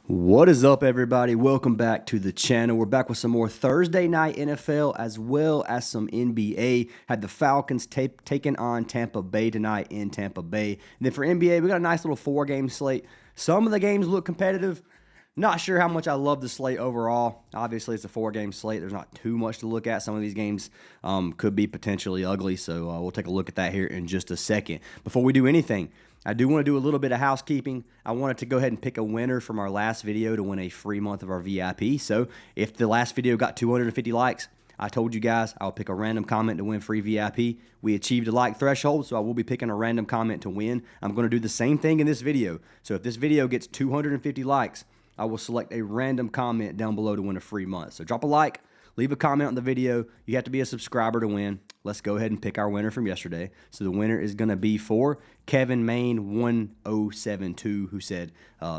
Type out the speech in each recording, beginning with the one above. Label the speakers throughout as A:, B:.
A: What is up, everybody? Welcome back to the channel. We're back with some more Thursday night NFL as well as some NBA. Had the Falcons taking on Tampa Bay tonight in Tampa Bay. And then for NBA, we got a nice little 4-game slate. Some of the games look competitive. Not sure how much I love the slate overall. Obviously, it's a 4-game slate. There's not too much to look at. Some of these games could be potentially ugly, so we'll take a look at that here in just a second. Before we do anything, I do want to do a little bit of housekeeping. I wanted to go ahead and pick a winner from our last video to win a free month of our VIP. So if the last video got 250 likes, I told you guys I'll pick a random comment to win free VIP. We achieved a like threshold, so I will be picking a random comment to win. I'm going to do the same thing in this video. So if this video gets 250 likes, I will select a random comment down below to win a free month. So drop a like, leave a comment on the video. You have to be a subscriber to win. Let's go ahead and pick our winner from yesterday. So the winner is going to be for Kevin Main 1072, who said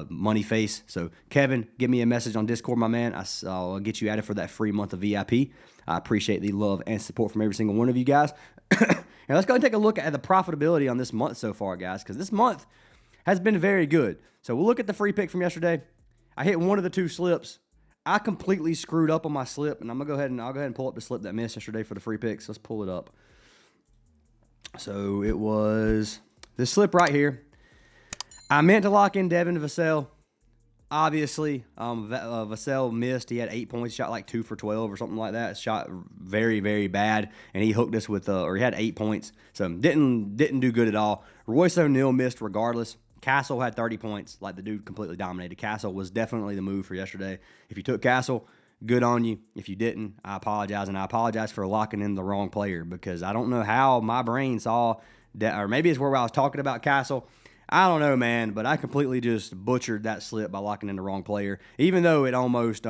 A: money face. So Kevin, give me a message on Discord, my man. I'll get you added for that free month of VIP. I appreciate the love and support from every single one of you guys. And let's go and take a look at the profitability on this month so far, guys, because this month has been very good. So we'll look at the free pick from yesterday. I hit one of the two slips. I completely screwed up on my slip, and I'll go ahead and pull up the slip that missed yesterday for the free picks. Let's pull it up. So it was this slip right here. I meant to lock in Devin Vassell. Obviously, Vassell missed. He had 8 points, shot like 2 for 12 or something like that. Shot very, very bad, and he hooked us with, or he had 8 points, so didn't do good at all. Royce O'Neal missed regardless. Castle had 30 points, like the dude completely dominated. Castle was definitely the move for yesterday. If you took Castle, good on you. If you didn't, I apologize, and I apologize for locking in the wrong player because I don't know how my brain saw that, or maybe it's where I was talking about Castle. I don't know, man, but I completely just butchered that slip by locking in the wrong player, even though it almost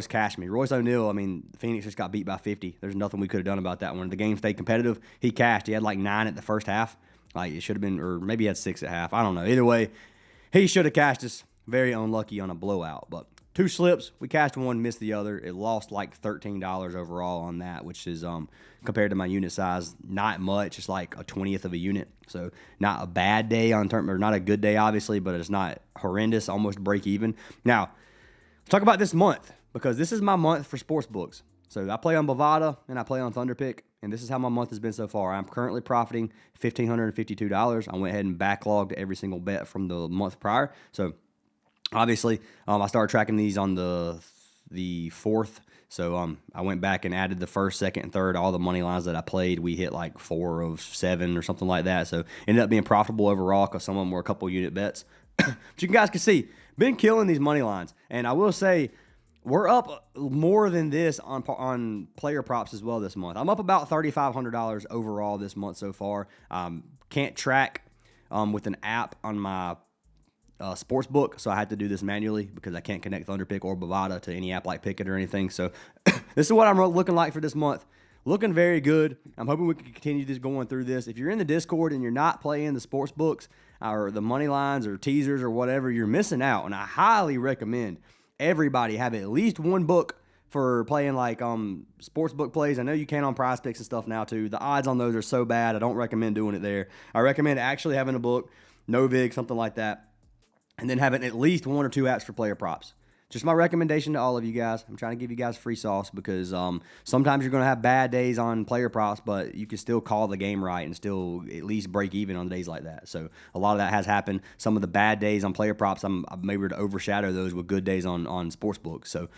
A: cashed me. Royce O'Neal, I mean, Phoenix just got beat by 50. There's nothing we could have done about that one. The game stayed competitive. He cashed. He had like 9 at the first half. Like it should have been, or maybe he had 6 at half. I don't know. Either way, he should have cashed us. Very unlucky on a blowout. But 2 slips, we cashed one, missed the other. It lost like $13 overall on that, which is compared to my unit size, not much. It's like a 20th of a unit. So not a bad day or not a good day, obviously, but it's not horrendous, almost break even. Now, let's talk about this month because this is my month for sports books. So I play on Bovada and I play on Thunderpick, and this is how my month has been so far. I'm currently profiting $1,552. I went ahead and backlogged every single bet from the month prior. So obviously, I started tracking these on the 4th. So I went back and added the 1st, 2nd, and 3rd. All the money lines that I played, we hit like 4 of 7 or something like that. So ended up being profitable overall because some of them were a couple unit bets. But you guys can see, been killing these money lines. And I will say, we're up more than this on player props as well this month. I'm up about $3,500 overall this month so far. Can't track with an app on my sports book, so I had to do this manually because I can't connect Thunderpick or Bovada to any app like Pickett or anything. So this is what I'm looking like for this month. Looking very good. I'm hoping we can continue just going through this. If you're in the Discord and you're not playing the sports books or the money lines or teasers or whatever, you're missing out, and I highly recommend everybody have at least one book for playing like sports book plays. I know you can on Prizepicks and stuff now too. The odds on those are so bad. I don't recommend doing it there. I recommend actually having a book, Novig, something like that, and then having at least 1 or 2 apps for player props. Just my recommendation to all of you guys. I'm trying to give you guys free sauce because sometimes you're going to have bad days on player props, but you can still call the game right and still at least break even on days like that. So a lot of that has happened. Some of the bad days on player props, I'm able to overshadow those with good days on sportsbook. So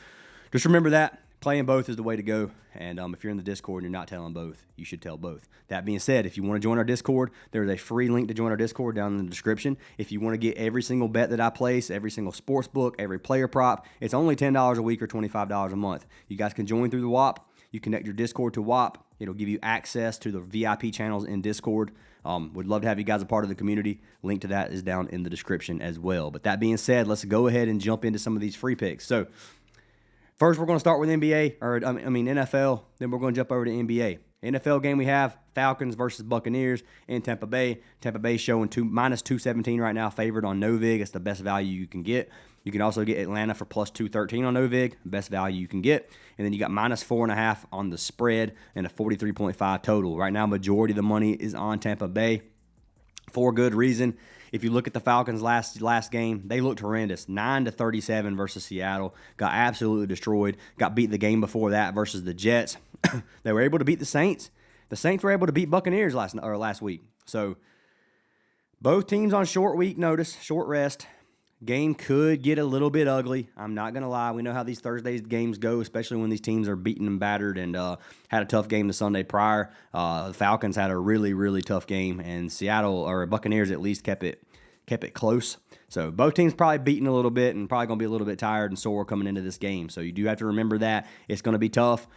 A: just remember that. Playing both is the way to go. And if you're in the Discord and you're not telling both, you should tell both. That being said, if you want to join our Discord, there's a free link to join our Discord down in the description. If you want to get every single bet that I place, every single sports book, every player prop, it's only $10 a week or $25 a month. You guys can join through the WAP. You connect your Discord to WAP. It'll give you access to the VIP channels in Discord. Would love to have you guys a part of the community. Link to that is down in the description as well. But that being said, let's go ahead and jump into some of these free picks. So first, we're going to start with NBA, or NFL. Then we're going to jump over to NBA. NFL game we have Falcons versus Buccaneers in Tampa Bay. Tampa Bay showing minus 217 right now, favored on Novig. It's the best value you can get. You can also get Atlanta for plus 213 on Novig, best value you can get. And then you got minus 4.5 on the spread and a 43.5 total. Right now, majority of the money is on Tampa Bay. for good reason. If you look at the Falcons last game, they looked horrendous. 9-37 versus Seattle. Got absolutely destroyed. Got beat the game before that versus the Jets. They were able to beat the Saints. The Saints were able to beat Buccaneers last week. So both teams on short week notice, short rest. Game could get a little bit ugly. I'm not going to lie. We know how these Thursdays games go, especially when these teams are beaten and battered, and had a tough game the Sunday prior. The Falcons had a really, really tough game, and Seattle, or Buccaneers at least, kept it close. So both teams probably beaten a little bit and probably going to be a little bit tired and sore coming into this game. So you do have to remember that. It's going to be tough.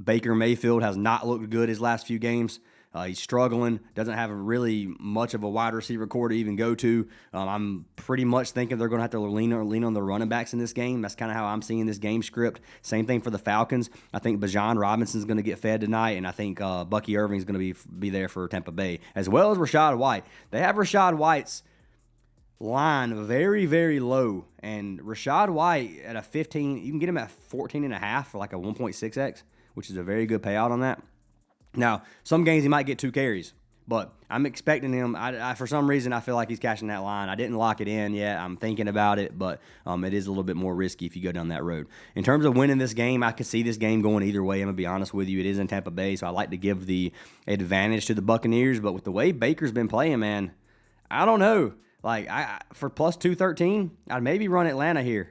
A: Baker Mayfield has not looked good his last few games. He's struggling, doesn't have really much of a wide receiver core to even go to. I'm pretty much thinking they're going to have to lean on the running backs in this game. That's kind of how I'm seeing this game script. Same thing for the Falcons. I think Bijan Robinson's going to get fed tonight, and I think Bucky Irving's going to be there for Tampa Bay, as well as Rachaad White. They have Rachaad White's line very, very low, and Rachaad White at a 15, you can get him at 14.5 for like a 1.6x, which is a very good payout on that. Now, some games he might get 2 carries, but I'm expecting him. I for some reason, I feel like he's cashing that line. I didn't lock it in yet. I'm thinking about it, but it is a little bit more risky if you go down that road. In terms of winning this game, I could see this game going either way. I'm going to be honest with you. It is in Tampa Bay, so I like to give the advantage to the Buccaneers, but with the way Baker's been playing, man, I don't know. Like, for plus 213, I'd maybe run Atlanta here.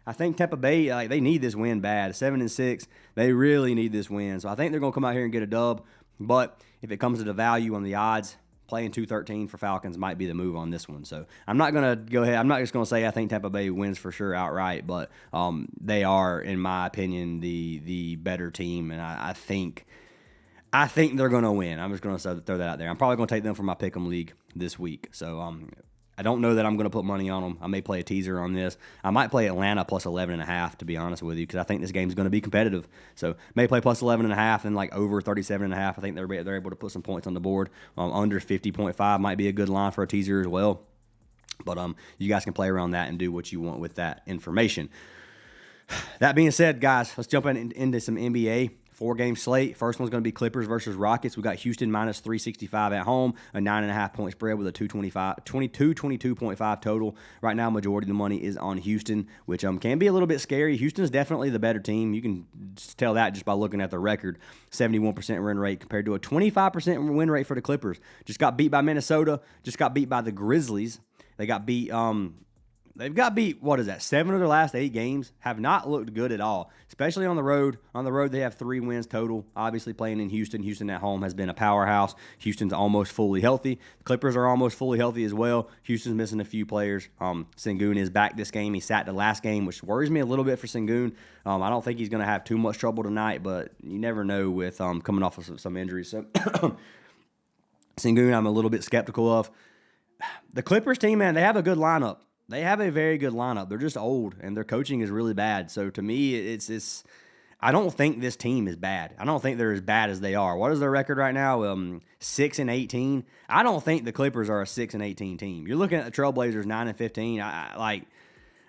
A: I think Tampa Bay, they need this win bad. 7-6, they really need this win. So I think they're going to come out here and get a dub. But if it comes to the value on the odds, playing 213 for Falcons might be the move on this one. So I'm not going to go ahead. I'm not just going to say I think Tampa Bay wins for sure outright. But they are, in my opinion, the better team. And I think they're going to win. I'm just going to throw that out there. I'm probably going to take them for my Pick'em League this week. So I don't know that I'm going to put money on them. I may play a teaser on this. I might play Atlanta plus 11.5, to be honest with you, because I think this game is going to be competitive. So may play plus 11.5 and like over 37.5. I think they're able to put some points on the board. Under 50.5 might be a good line for a teaser as well. But you guys can play around that and do what you want with that information. That being said, guys, let's jump into some NBA. 4-game slate. First one's going to be Clippers versus Rockets. We got Houston minus 365 at home, a 9.5-point spread with a 22.5 total. Right now, majority of the money is on Houston, which can be a little bit scary. Houston's definitely the better team. You can tell that just by looking at the record. 71% win rate compared to a 25% win rate for the Clippers. Just got beat by Minnesota. Just got beat by the Grizzlies. They got beat. They've got beat, 7 of their last 8 games. Have not looked good at all, especially on the road. On the road, they have 3 wins total. Obviously, playing in Houston. Houston at home has been a powerhouse. Houston's almost fully healthy. The Clippers are almost fully healthy as well. Houston's missing a few players. Sengun is back this game. He sat the last game, which worries me a little bit for Sengun. I don't think he's going to have too much trouble tonight, but you never know with coming off of some injuries. So Sengun, I'm a little bit skeptical of. The Clippers team, man, they have a good lineup. They have a very good lineup. They're just old, and their coaching is really bad. So to me, it's I don't think this team is bad. I don't think they're as bad as they are. What is their record right now? 6-18. I don't think the Clippers are a 6-18 team. You're looking at the Trailblazers 9-15.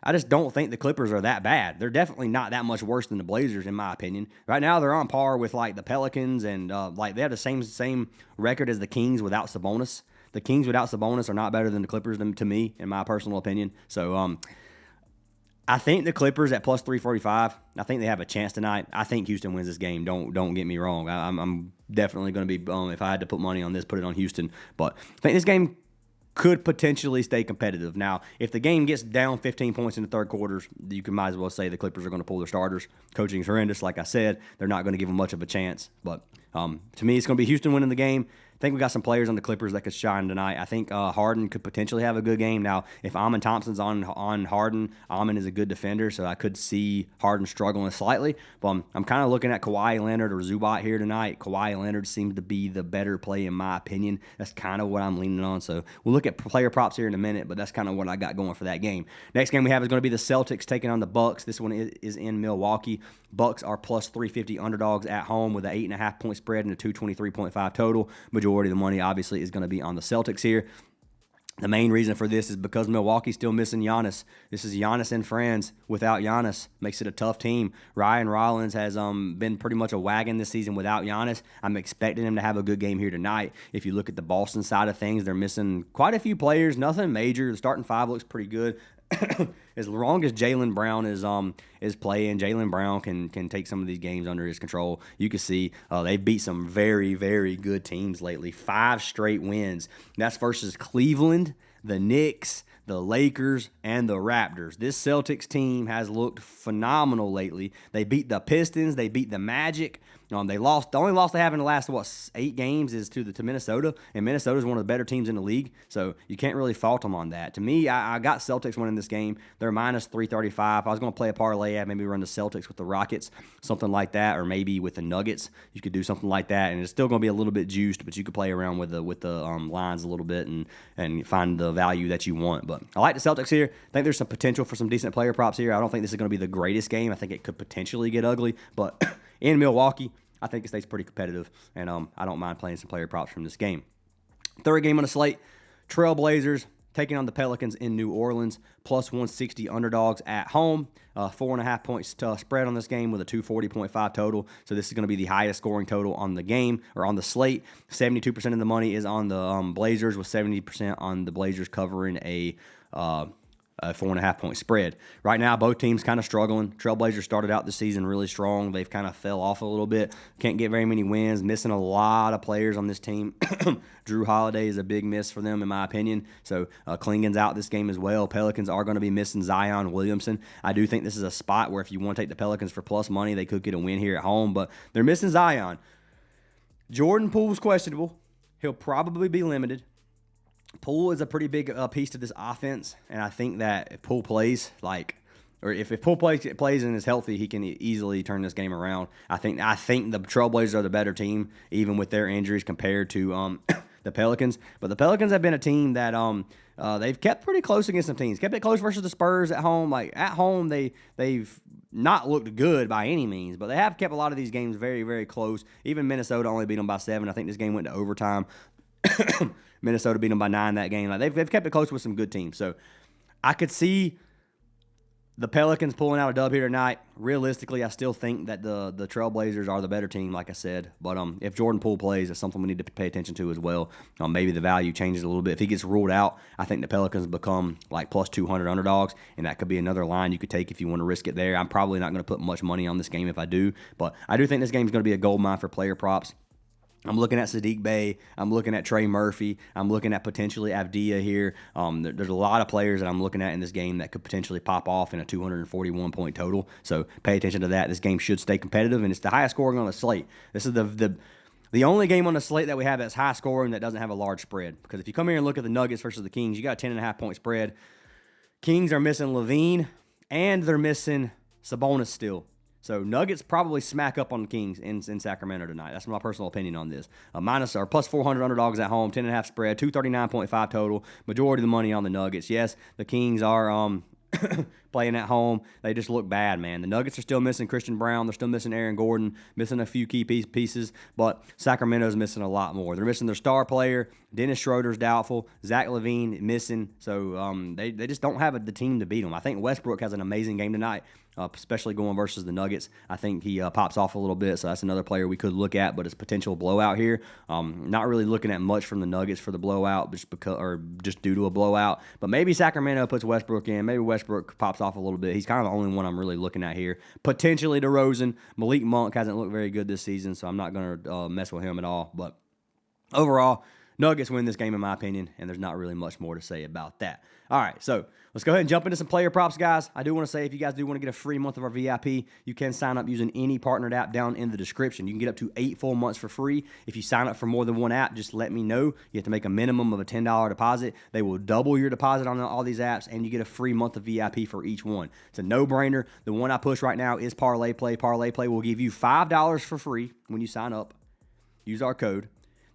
A: I just don't think the Clippers are that bad. They're definitely not that much worse than the Blazers, in my opinion. Right now, they're on par with the Pelicans, and they have the same record as the Kings without Sabonis. The Kings without Sabonis are not better than the Clippers, to me, in my personal opinion. So I think the Clippers at plus 345, I think they have a chance tonight. I think Houston wins this game. Don't get me wrong. I'm definitely going to be, if I had to put money on this, put it on Houston. But I think this game could potentially stay competitive. Now, if the game gets down 15 points in the third quarters, you might as well say the Clippers are going to pull their starters. Coaching is horrendous. Like I said, they're not going to give them much of a chance. But to me, it's going to be Houston winning the game. I think we got some players on the Clippers that could shine tonight. I think Harden could potentially have a good game. Now, if Amon Thompson's on Harden, Amon is a good defender, so I could see Harden struggling slightly. But I'm kind of looking at Kawhi Leonard or Zubac here tonight. Kawhi Leonard seems to be the better play in my opinion. That's kind of what I'm leaning on. So we'll look at player props here in a minute, but that's kind of what I got going for that game. Next game we have is going to be the Celtics taking on the Bucks. This one is in Milwaukee. Bucks are plus 350 underdogs at home with an 8.5-point spread and a 223.5 total. Majority of the money obviously is going to be on the Celtics here. The main reason for this is because Milwaukee's still missing Giannis. This is Giannis and friends. Without Giannis, makes it a tough team. Ryan Rollins has been pretty much a wagon this season without Giannis. I'm expecting him to have a good game here tonight. If you look at the Boston side of things, they're missing quite a few players. Nothing major. The starting five looks pretty good. As long as Jaylen Brown is playing, Jaylen Brown can take some of these games under his control. You can see they've beat some very, very good teams lately. 5 straight wins. That's versus Cleveland, the Knicks, the Lakers, and the Raptors. This Celtics team has looked phenomenal lately. They beat the Pistons. They beat the Magic. They lost. The only loss they have in the last 8 games is to Minnesota, and Minnesota's one of the better teams in the league. So you can't really fault them on that. To me, I got Celtics winning this game. They're minus 335. I was going to play a parlay. I'd maybe run the Celtics with the Rockets, something like that, or maybe with the Nuggets. You could do something like that, and it's still going to be a little bit juiced, but you could play around with the lines a little bit and find the value that you want. But I like the Celtics here. I think there's some potential for some decent player props here. I don't think this is going to be the greatest game. I think it could potentially get ugly, but in Milwaukee, I think it stays pretty competitive, and I don't mind playing some player props from this game. Third game on the slate, Trailblazers taking on the Pelicans in New Orleans, plus 160 underdogs at home. 4.5 points spread on this game with a 240.5 total. So this is going to be the highest scoring total on the game or on the slate. 72% of the money is on the Blazers, with 70% on the Blazers covering a 4.5 point spread. Right now, both teams kind of struggling. Trailblazers started out the season really strong. They've kind of fell off a little bit. Can't get very many wins. Missing a lot of players on this team. Drew Holiday is a big miss for them, in my opinion. So Klingen's out this game as well. Pelicans are going to be missing Zion Williamson. I do think this is a spot where if you want to take the Pelicans for plus money, they could get a win here at home, but they're missing Zion. Jordan Poole's questionable. He'll probably be limited. Poole is a pretty big piece to this offense, and I think that if Poole plays, if Poole plays and is healthy, he can easily turn this game around. I think the Trailblazers are the better team, even with their injuries compared to the Pelicans. But the Pelicans have been a team that they've kept pretty close against some teams. Kept it close versus the Spurs at home. At home, they've not looked good by any means, but they have kept a lot of these games very, very close. Even Minnesota only beat them by 7. I think this game went to overtime. Minnesota beat them by 9 that game. They've kept it close with some good teams. So I could see the Pelicans pulling out a dub here tonight. Realistically, I still think that the Trailblazers are the better team, like I said. But if Jordan Poole plays, it's something we need to pay attention to as well. Maybe the value changes a little bit. If he gets ruled out, I think the Pelicans become like plus 200 underdogs, and that could be another line you could take if you want to risk it there. I'm probably not going to put much money on this game if I do, but I do think this game is going to be a gold mine for player props. I'm looking at Sadiq Bey. I'm looking at Trey Murphy. I'm looking at potentially Avdia here. There's a lot of players that I'm looking at in this game that could potentially pop off in a 241-point total. So pay attention to that. This game should stay competitive, and it's the highest scoring on the slate. This is the only game on the slate that we have that's high scoring that doesn't have a large spread. Because if you come here and look at the Nuggets versus the Kings, you got a 10.5-point spread. Kings are missing Levine, and they're missing Sabonis still. So Nuggets probably smack up on the Kings in Sacramento tonight. That's my personal opinion on this. Plus 400 underdogs at home, 10.5 spread, 239.5 total. Majority of the money on the Nuggets. Yes, the Kings are playing at home. They just look bad, man. The Nuggets are still missing Christian Brown. They're still missing Aaron Gordon, missing a few key pieces, but Sacramento's missing a lot more. They're missing their star player. Dennis Schroeder's doubtful. Zach LaVine missing. So they just don't have the team to beat them. I think Westbrook has an amazing game tonight. Especially going versus the Nuggets. I think he pops off a little bit, so that's another player we could look at, but it's potential blowout here. Not really looking at much from the Nuggets for the blowout, just due to a blowout. But maybe Sacramento puts Westbrook in. Maybe Westbrook pops off a little bit. He's kind of the only one I'm really looking at here. Potentially DeRozan. Malik Monk hasn't looked very good this season, so I'm not going to mess with him at all. But overall, Nuggets win this game in my opinion, and there's not really much more to say about that. All right, so let's go ahead and jump into some player props, guys. I do want to say if you guys do want to get a free month of our VIP, you can sign up using any partnered app down in the description. You can get up to 8 full months for free. If you sign up for more than one app, just let me know. You have to make a minimum of a $10 deposit. They will double your deposit on all these apps, and you get a free month of VIP for each one. It's a no-brainer. The one I push right now is Parlay Play. Parlay Play will give you $5 for free when you sign up. Use our code.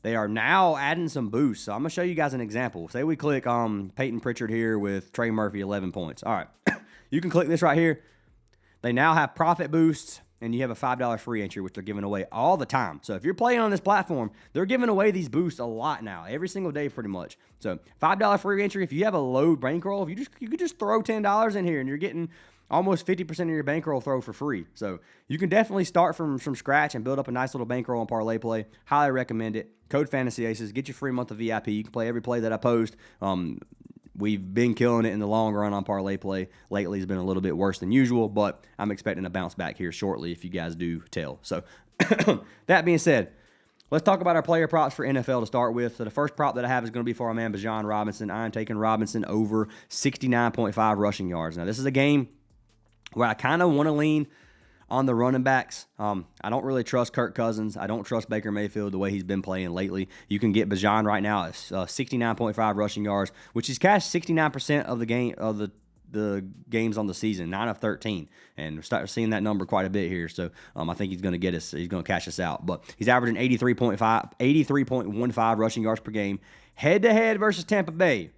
A: They are now adding some boosts. So I'm going to show you guys an example. Say we click Peyton Pritchard here with Trey Murphy, 11 points. All right. You can click this right here. They now have profit boosts and you have a $5 free entry, which they're giving away all the time. So if you're playing on this platform, they're giving away these boosts a lot now, every single day pretty much. So $5 free entry. If you have a low bankroll, if you could just throw $10 in here, and you're getting almost 50% of your bankroll throw for free. So you can definitely start from scratch and build up a nice little bankroll on parlay play. Highly recommend it. Code Fantasy Aces. Get your free month of VIP. You can play every play that I post. We've been killing it in the long run on parlay play. Lately, it's been a little bit worse than usual, but I'm expecting a bounce back here shortly if you guys do tell. So that being said, let's talk about our player props for NFL to start with. So the first prop that I have is going to be for our man Bijan Robinson. I am taking Robinson over 69.5 rushing yards. Now, this is a game where I kind of want to lean on the running backs. I don't really trust Kirk Cousins. I don't trust Baker Mayfield the way he's been playing lately. You can get Bijan right now at 69.5 rushing yards, which he's cashed 69% of the games on the season, 9 of 13, and we're starting seeing that number quite a bit here. So I think he's going to get us. He's going to cash us out. But he's averaging 83.15 rushing yards per game, head to head versus Tampa Bay.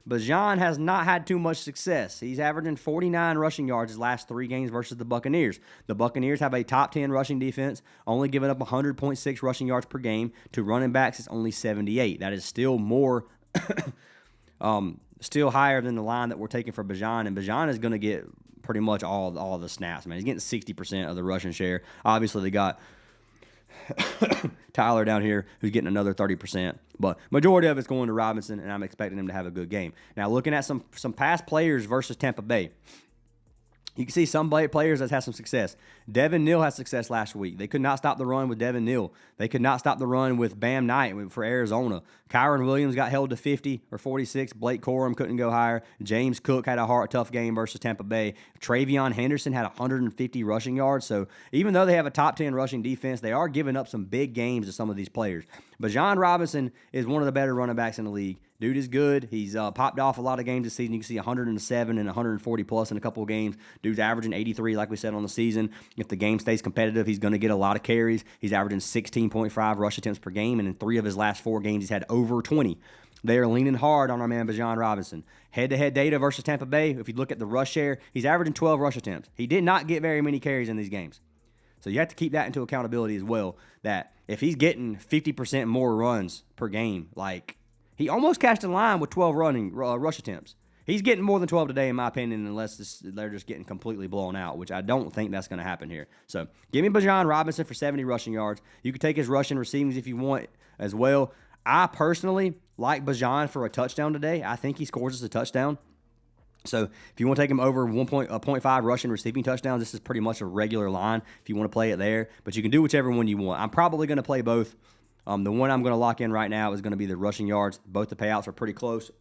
A: Bijan has not had too much success. He's averaging 49 rushing yards his last 3 games versus the Buccaneers. The Buccaneers have a top 10 rushing defense, only giving up 100.6 rushing yards per game. To running backs, it's only 78. That is still more, still higher than the line that we're taking for Bijan. And Bijan is going to get pretty much all the snaps, man. He's getting 60% of the rushing share. Obviously, they got Tyler down here who's getting another 30%, but majority of it's going to Robinson, and I'm expecting him to have a good game. Now, looking at some past players versus Tampa Bay, you can see some players that had some success. Devin Neal had success last week. They could not stop the run with Devin Neal. They could not stop the run with Bam Knight for Arizona. Kyron Williams got held to 50 or 46. Blake Corum couldn't go higher. James Cook had a tough game versus Tampa Bay. Travion Henderson had 150 rushing yards. So even though they have a top 10 rushing defense, they are giving up some big games to some of these players. Bijan Robinson is one of the better running backs in the league. Dude is good. He's popped off a lot of games this season. You can see 107 and 140 plus in a couple of games. Dude's averaging 83, like we said, on the season. If the game stays competitive, he's going to get a lot of carries. He's averaging 16.5 rush attempts per game, and in 3 of his last 4 games, he's had over 20. They are leaning hard on our man Bijan Robinson. Head-to-head data versus Tampa Bay, if you look at the rush share, he's averaging 12 rush attempts. He did not get very many carries in these games. So you have to keep that into accountability as well, that if he's getting 50% more runs per game, like he almost cashed a line with 12 rush attempts. He's getting more than 12 today, in my opinion, unless they're just getting completely blown out, which I don't think that's going to happen here. So give me Bijan Robinson for 70 rushing yards. You can take his rushing receivings if you want as well. I personally like Bijan for a touchdown today. I think he scores us a touchdown. So if you want to take him over 1.5 rushing receiving touchdowns, this is pretty much a regular line if you want to play it there. But you can do whichever one you want. I'm probably going to play both. The one I'm going to lock in right now is going to be the rushing yards. Both the payouts are pretty close.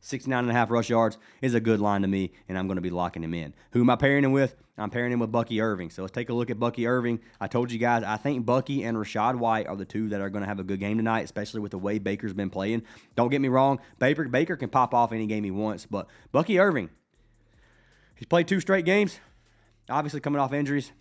A: 69.5 rush yards is a good line to me, and I'm going to be locking him in. Who am I pairing him with? I'm pairing him with Bucky Irving. So let's take a look at Bucky Irving. I told you guys, I think Bucky and Rachaad White are the two that are going to have a good game tonight, especially with the way Baker's been playing. Don't get me wrong. Baker can pop off any game he wants, but Bucky Irving, he's played 2 straight games, obviously coming off injuries.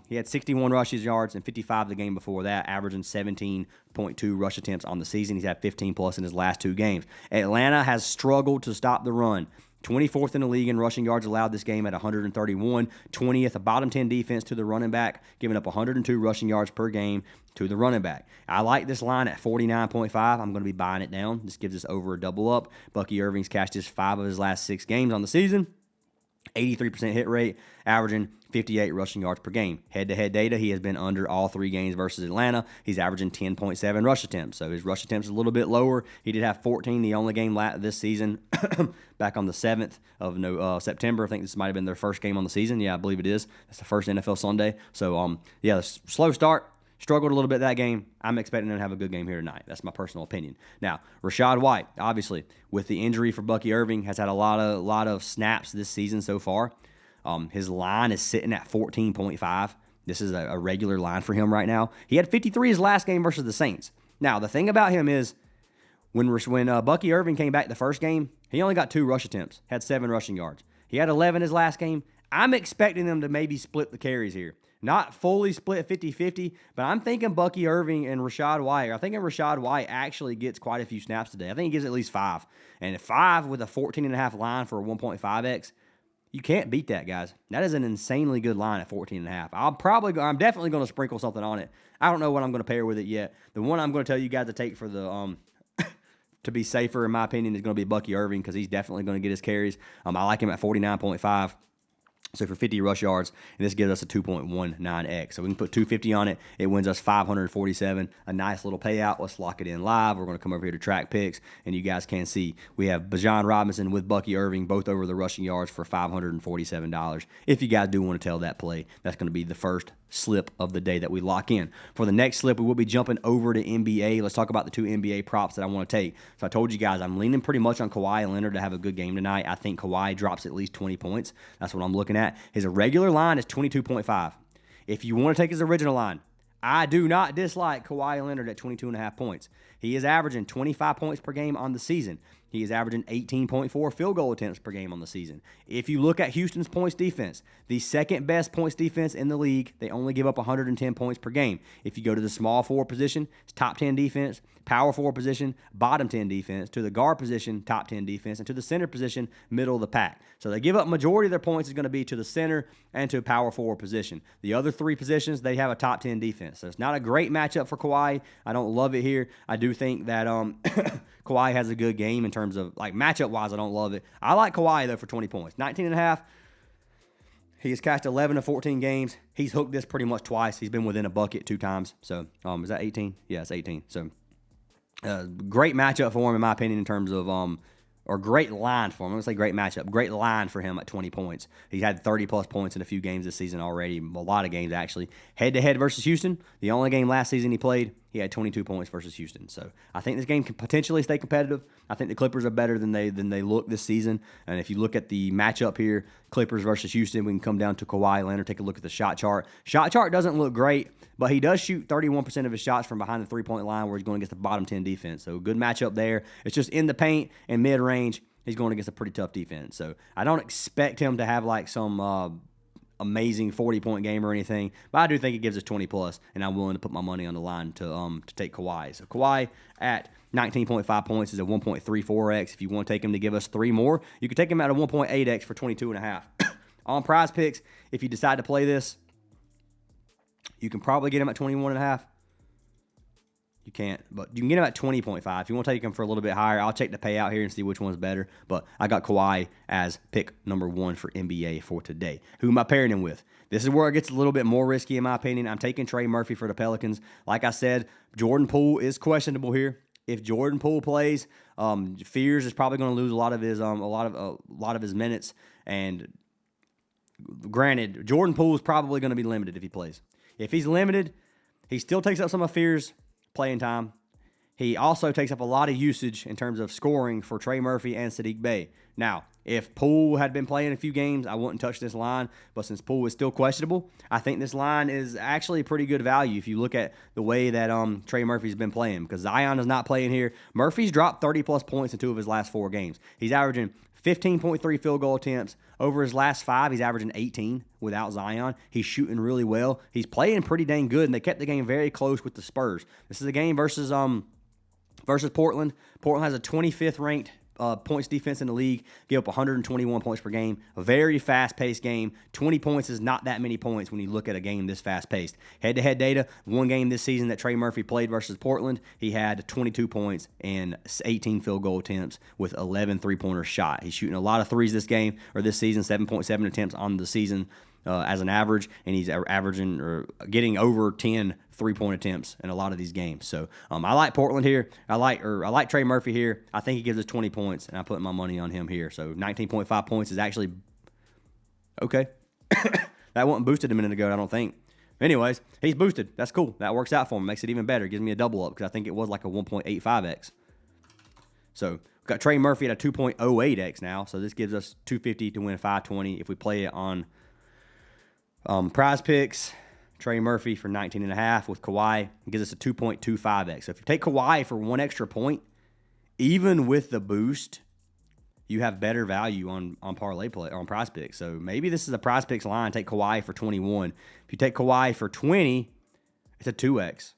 A: He had 61 rushes yards and 55 the game before that, averaging 17.2 rush attempts on the season. He's had 15 plus in his last 2 games. Atlanta has struggled to stop the run. 24th in the league in rushing yards allowed this game at 131. 20th, a bottom 10 defense to the running back, giving up 102 rushing yards per game to the running back. I like this line at 49.5. I'm going to be buying it down. This gives us over a double up. Bucky Irving's cashed his 5 of his last 6 games on the season. 83% hit rate, averaging 58 rushing yards per game. Head-to-head data, he has been under all 3 games versus Atlanta. He's averaging 10.7 rush attempts, so his rush attempts are a little bit lower. He did have 14 the only game this season back on the 7th of September. I think this might have been their first game on the season. Yeah, I believe it is. That's the first NFL Sunday. So, yeah, slow start. Struggled a little bit that game. I'm expecting him to have a good game here tonight. That's my personal opinion. Now, Rachaad White, obviously, with the injury for Bucky Irving, has had a lot of snaps this season so far. His line is sitting at 14.5. This is a regular line for him right now. He had 53 his last game versus the Saints. Now, the thing about him is when Bucky Irving came back the first game, he only got 2 rush attempts, had 7 rushing yards. He had 11 his last game. I'm expecting them to maybe split the carries here. Not fully split 50-50, but I'm thinking Bucky Irving and Rachaad White. I think Rachaad White actually gets quite a few snaps today. I think he gives at least 5. And 5 with a 14.5 line for a 1.5x, You can't beat that, guys. That is an insanely good line at 14.5. I'm definitely going to sprinkle something on it. I don't know what I'm going to pair with it yet. The one I'm going to tell you guys to take for the to be safer, in my opinion, is going to be Bucky Irving, because he's definitely going to get his carries. I like him at 49.5. So for 50 rush yards, and this gives us a 2.19x. So we can put 250 on it. It wins us 547. A nice little payout. Let's lock it in live. We're going to come over here to track picks, and you guys can see we have Bijan Robinson with Bucky Irving, both over the rushing yards for $547. If you guys do want to tell that play, that's going to be the first slip of the day that we lock in. For the next slip, we will be jumping over to NBA. Let's talk about the 2 NBA props that I want to take. So I told you guys I'm leaning pretty much on Kawhi Leonard to have a good game tonight. I think Kawhi drops at least 20 points. That's what I'm looking at. His irregular line is 22.5. If you want to take his original line, I do not dislike Kawhi Leonard at 22.5 points. He is averaging 25 points per game on the season. He is averaging 18.4 field goal attempts per game on the season. If you look at Houston's points defense, the second best points defense in the league, they only give up 110 points per game. If you go to the small forward position, it's top 10 defense. Power forward position, bottom 10 defense. To the guard position, top 10 defense. And to the center position, middle of the pack. So they give up majority of their points is going to be to the center and to power forward position. The other 3 positions, they have a top 10 defense. So it's not a great matchup for Kawhi. I don't love it here. I do think that Kawhi has a good game in terms of, like, matchup-wise, I don't love it. I like Kawhi, though, for 20 points. 19.5. He has cashed 11 of 14 games. He's hooked this pretty much twice. He's been within a bucket 2 times. So, is that 18? Yeah, it's 18. So, great matchup for him, in my opinion, in terms of, or great line for him. I'm going to say great matchup. Great line for him at 20 points. He's had 30-plus points in a few games this season already. A lot of games, actually. Head-to-head versus Houston, the only game last season he played, he had 22 points versus Houston. So I think this game can potentially stay competitive. I think the Clippers are better than they look this season. And if you look at the matchup here, Clippers versus Houston, we can come down to Kawhi Leonard, take a look at the shot chart. Shot chart doesn't look great, but he does shoot 31% of his shots from behind the three-point line, where he's going against the bottom 10 defense. So good matchup there. It's just in the paint and mid-range. He's going against a pretty tough defense. So I don't expect him to have like some amazing 40-point game or anything, but I do think it gives us 20+, and I'm willing to put my money on the line to take Kawhi. So Kawhi at 19.5 points is a 1.34x. If you want to take him to give us 3 more, you can take him at a 1.8x for 22.5. On Prizepicks, if you decide to play this, you can probably get him at 21.5. You can't, but you can get him at 20.5. If you want to take him for a little bit higher, I'll check the payout here and see which one's better. But I got Kawhi as pick number 1 for NBA for today. Who am I pairing him with? This is where it gets a little bit more risky, in my opinion. I'm taking Trey Murphy for the Pelicans. Like I said, Jordan Poole is questionable here. If Jordan Poole plays, Fears is probably going to lose a lot of his minutes. And granted, Jordan Poole is probably going to be limited if he plays. If he's limited, he still takes up some of Fears' playing time. He also takes up a lot of usage in terms of scoring for Trey Murphy and Sadiq Bey. Now, if Poole had been playing a few games, I wouldn't touch this line. But since Poole is still questionable, I think this line is actually pretty good value if you look at the way that Trey Murphy's been playing, because Zion is not playing here. Murphy's dropped 30-plus points in 2 of his last 4 games. He's averaging 15.3 field goal attempts. Over his last 5, he's averaging 18 without Zion. He's shooting really well. He's playing pretty dang good, and they kept the game very close with the Spurs. This is a game versus Portland. Portland has a 25th ranked points defense in the league, give up 121 points per game. A very fast-paced game. 20 points is not that many points when you look at a game this fast-paced. Head-to-head data, one game this season that Trey Murphy played versus Portland, he had 22 points and 18 field goal attempts with 11 three-pointers shot. He's shooting a lot of threes this game, or this season, 7.7 attempts on the season as an average, and he's averaging or getting over 10 three-point attempts in a lot of these games. So I like Portland here. I like Trey Murphy here. I think he gives us 20 points, and I put my money on him here. So 19.5 points is actually okay. That wasn't boosted a minute ago, I don't think. Anyways, he's boosted. That's cool. That works out for him. Makes it even better. Gives me a double up because I think it was like a 1.85x. So we've got Trey Murphy at a 2.08x now. So this gives us 250 to win 520 if we play it on Prizepicks. Trey Murphy for 19.5 with Kawhi gives us a 2.25x. So if you take Kawhi for 1 extra point, even with the boost, you have better value on parlay play on Prizepicks. So maybe this is a Prizepicks line. Take Kawhi for 21. If you take Kawhi for 20, it's a 2x.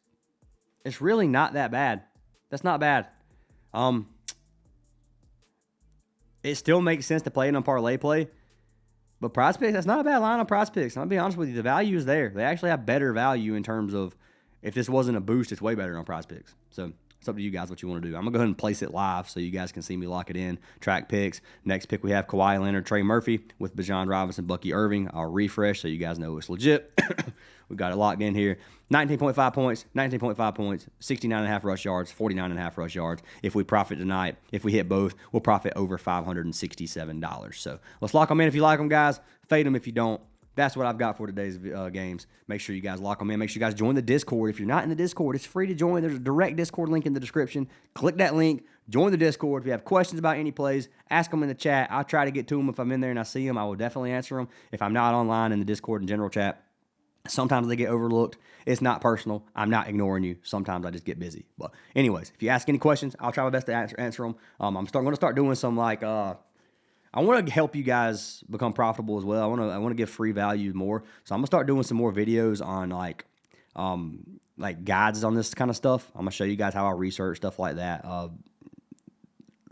A: It's really not that bad. That's not bad. It still makes sense to play it on parlay play. But Prizepicks, that's not a bad line on Prizepicks. I'll be honest with you. The value is there. They actually have better value in terms of if this wasn't a boost, it's way better on Prizepicks. So it's up to you guys what you want to do. I'm going to go ahead and place it live so you guys can see me lock it in. Track picks. Next pick we have Kawhi Leonard, Trey Murphy with Bijan Robinson, Bucky Irving. I'll refresh so you guys know it's legit. We got it locked in here. 19.5 points, 19.5 points, 69.5 rush yards, 49.5 rush yards. If we profit tonight, if we hit both, we'll profit over $567. So let's lock them in if you like them, guys. Fade them if you don't. That's what I've got for today's games. Make sure you guys lock them in. Make sure you guys join the Discord. If you're not in the Discord, it's free to join. There's a direct Discord link in the description. Click that link. Join the Discord. If you have questions about any plays, ask them in the chat. I'll try to get to them. If I'm in there and I see them, I will definitely answer them. If I'm not online in the Discord and general chat, sometimes they get overlooked. It's not personal. I'm not ignoring you. Sometimes I just get busy. But anyways, if you ask any questions, I'll try my best to answer them. I'm going to start doing some I want to help you guys become profitable as well. I want to give free value more. So I'm gonna start doing some more videos on like guides on this kind of stuff. I'm gonna show you guys how I research stuff like that,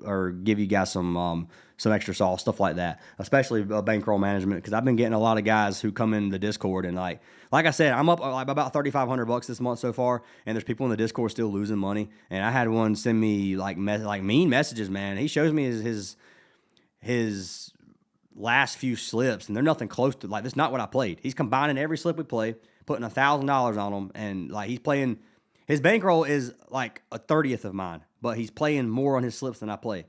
A: or give you guys some extra sauce, stuff like that. Especially bankroll management, because I've been getting a lot of guys who come in the Discord and like I said, I'm up like about $3,500 this month so far, and there's people in the Discord still losing money. And I had one send me like mean messages, man. He shows me his last few slips, and they're nothing close to like this. Not what I played. He's combining every slip we play, putting $1,000 on them, and like he's playing. His bankroll is like a 30th of mine, but he's playing more on his slips than I play.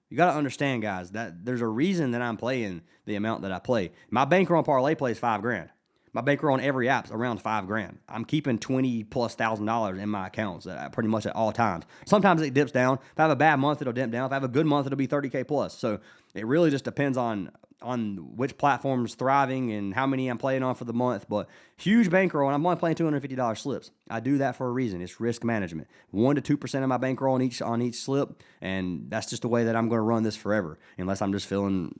A: You got to understand, guys, that there's a reason that I'm playing the amount that I play. My bankroll on parlay plays $5,000. My bankroll on every app's around $5,000. I'm keeping $20,000+ in my accounts pretty much at all times. Sometimes it dips down. If I have a bad month, it'll dip down. If I have a good month, it'll be $30K+. So it really just depends on which platform's thriving and how many I'm playing on for the month. But huge bankroll, and I'm only playing $250 slips. I do that for a reason. It's risk management. 1 to 2% of my bankroll on each slip, and that's just the way that I'm going to run this forever, unless I'm just feeling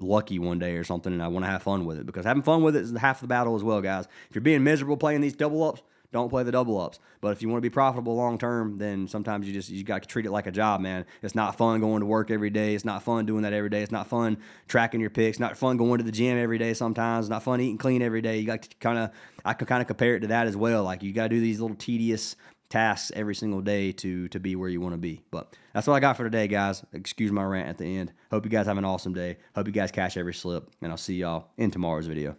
A: lucky one day or something and I want to have fun with it, because having fun with it is half the battle as well, guys. If you're being miserable playing these double ups, don't play the double ups. But if you want to be profitable long term, then sometimes you got to treat it like a job, man. It's not fun going to work every day. It's not fun doing that every day. It's not fun tracking your picks. Not fun going to the gym every day sometimes. It's not fun eating clean every day. You got to I can kind of compare it to that as well. Like you got to do these little tedious tasks every single day to be where you want to be. But that's what I got for today, guys. Excuse my rant at the end. Hope you guys have an awesome day. Hope you guys cash every slip, and I'll see y'all in tomorrow's video.